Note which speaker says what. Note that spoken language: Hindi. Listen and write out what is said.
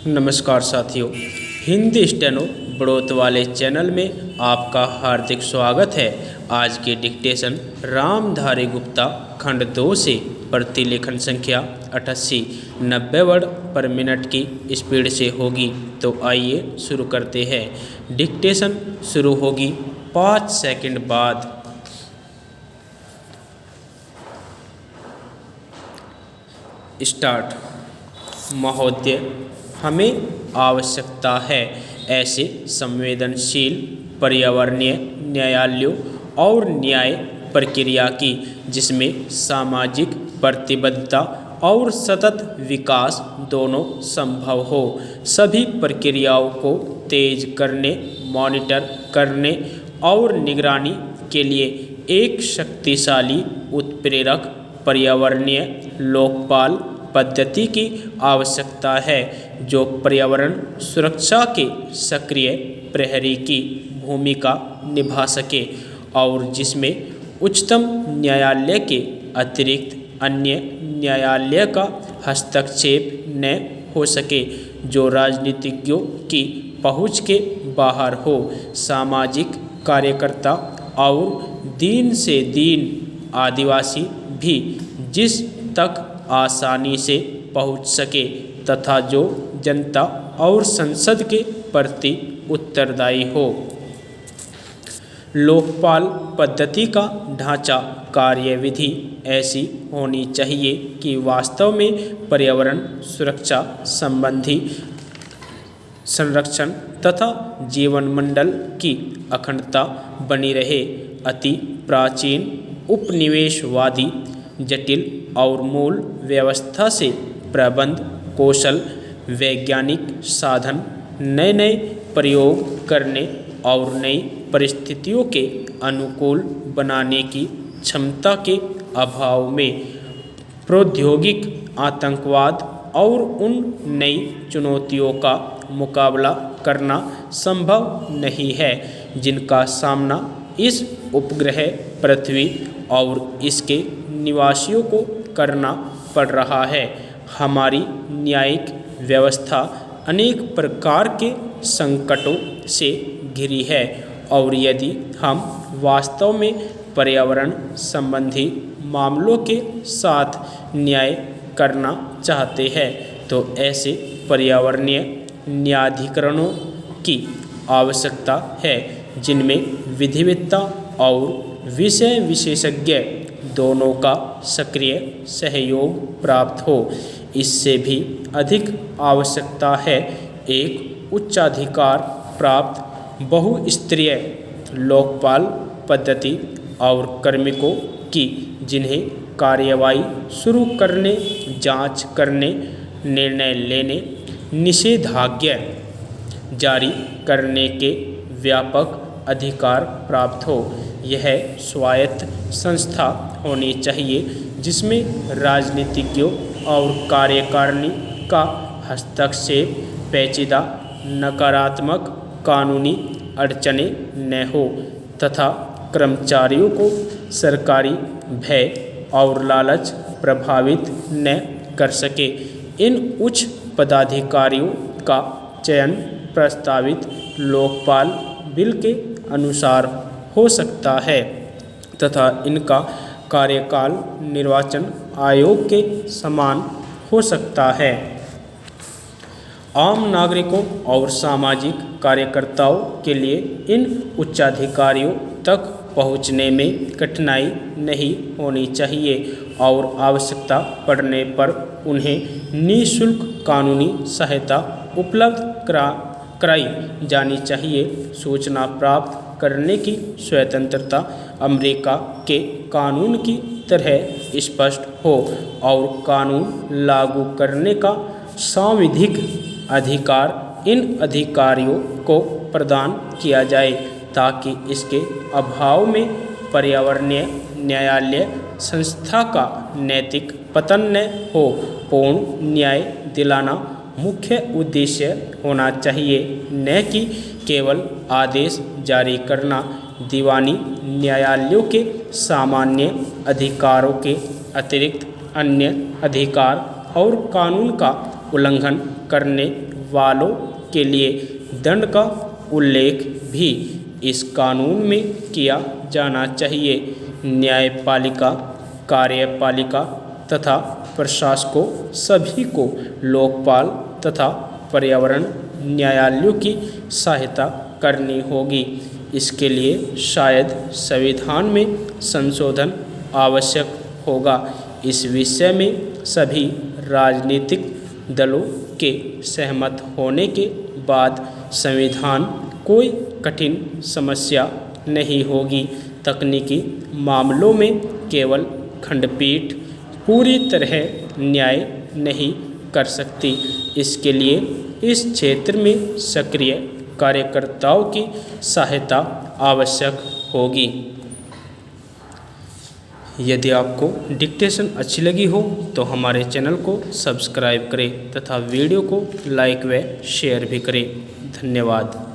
Speaker 1: नमस्कार साथियों, हिंदी स्टेनो बढ़ोत वाले चैनल में आपका हार्दिक स्वागत है। आज के डिक्टेशन रामधारी गुप्ता खंड 2 से प्रतिलेखन संख्या 88 90 वर्ड पर मिनट की स्पीड से होगी। तो आइए शुरू करते हैं। डिक्टेशन शुरू होगी 5 सेकंड बाद। स्टार्ट। महोदय, हमें आवश्यकता है ऐसे संवेदनशील पर्यावरणीय न्यायालयों और न्याय प्रक्रिया की जिसमें सामाजिक प्रतिबद्धता और सतत विकास दोनों संभव हो। सभी प्रक्रियाओं को तेज करने, मॉनिटर करने और निगरानी के लिए एक शक्तिशाली उत्प्रेरक पर्यावरणीय लोकपाल पद्धति की आवश्यकता है जो पर्यावरण सुरक्षा के सक्रिय प्रहरी की भूमिका निभा सके और जिसमें उच्चतम न्यायालय के अतिरिक्त अन्य न्यायालय का हस्तक्षेप न हो सके, जो राजनीतिज्ञों की पहुंच के बाहर हो। सामाजिक कार्यकर्ता और दीन से दीन आदिवासी भी जिस तक आसानी से पहुंच सके तथा जो जनता और संसद के प्रति उत्तरदायी हो। लोकपाल पद्धति का ढांचा कार्यविधि ऐसी होनी चाहिए कि वास्तव में पर्यावरण सुरक्षा संबंधी संरक्षण तथा जीवन मंडल की अखंडता बनी रहे। अति प्राचीन उपनिवेशवादी जटिल और मूल व्यवस्था से प्रबंध कौशल, वैज्ञानिक साधन, नए नए प्रयोग करने और नई परिस्थितियों के अनुकूल बनाने की क्षमता के अभाव में प्रौद्योगिक आतंकवाद और उन नई चुनौतियों का मुकाबला करना संभव नहीं है जिनका सामना इस उपग्रह पृथ्वी और इसके निवासियों को करना पड़ रहा है। हमारी न्यायिक व्यवस्था अनेक प्रकार के संकटों से घिरी है और यदि हम वास्तव में पर्यावरण संबंधी मामलों के साथ न्याय करना चाहते हैं तो ऐसे पर्यावरणीय न्यायाधिकरणों की आवश्यकता है जिनमें विधिवेत्ता और विषय विशेषज्ञ दोनों का सक्रिय सहयोग प्राप्त हो। इससे भी अधिक आवश्यकता है एक उच्चाधिकार प्राप्त बहुस्तरीय लोकपाल पद्धति और कार्मिकों की जिन्हें कार्यवाही शुरू करने, जांच करने, निर्णय लेने, निषेधाज्ञा जारी करने के व्यापक अधिकार प्राप्त हो। यह स्वायत्त संस्था होनी चाहिए जिसमें राजनीतिज्ञों और कार्यकारिणी का हस्तक्षेप पेचीदा नकारात्मक कानूनी अड़चनें न हो तथा कर्मचारियों को सरकारी भय और लालच प्रभावित न कर सके। इन उच्च पदाधिकारियों का चयन प्रस्तावित लोकपाल बिल के अनुसार हो सकता है तथा इनका कार्यकाल निर्वाचन आयोग के समान हो सकता है। आम नागरिकों और सामाजिक कार्यकर्ताओं के लिए इन उच्चाधिकारियों तक पहुंचने में कठिनाई नहीं होनी चाहिए और आवश्यकता पड़ने पर उन्हें निःशुल्क कानूनी सहायता उपलब्ध कराई जानी चाहिए। सूचना प्राप्त करने की स्वतंत्रता अमेरिका के कानून की तरह स्पष्ट हो और कानून लागू करने का सांविधिक अधिकार इन अधिकारियों को प्रदान किया जाए ताकि इसके अभाव में पर्यावरणीय न्यायालय संस्था का नैतिक पतन न हो। पूर्ण न्याय दिलाना मुख्य उद्देश्य होना चाहिए, न कि केवल आदेश जारी करना। दीवानी न्यायालयों के सामान्य अधिकारों के अतिरिक्त अन्य अधिकार और कानून का उल्लंघन करने वालों के लिए दंड का उल्लेख भी इस कानून में किया जाना चाहिए। न्यायपालिका, कार्यपालिका तथा प्रशासकों सभी को लोकपाल तथा पर्यावरण न्यायालयों की सहायता करनी होगी। इसके लिए शायद संविधान में संशोधन आवश्यक होगा। इस विषय में सभी राजनीतिक दलों के सहमत होने के बाद संविधान कोई कठिन समस्या नहीं होगी। तकनीकी मामलों में केवल खंडपीठ पूरी तरह न्याय नहीं कर सकती। इसके लिए इस क्षेत्र में सक्रिय कार्यकर्ताओं की सहायता आवश्यक होगी। यदि आपको डिक्टेशन अच्छी लगी हो तो हमारे चैनल को सब्सक्राइब करें तथा वीडियो को लाइक व शेयर भी करें। धन्यवाद।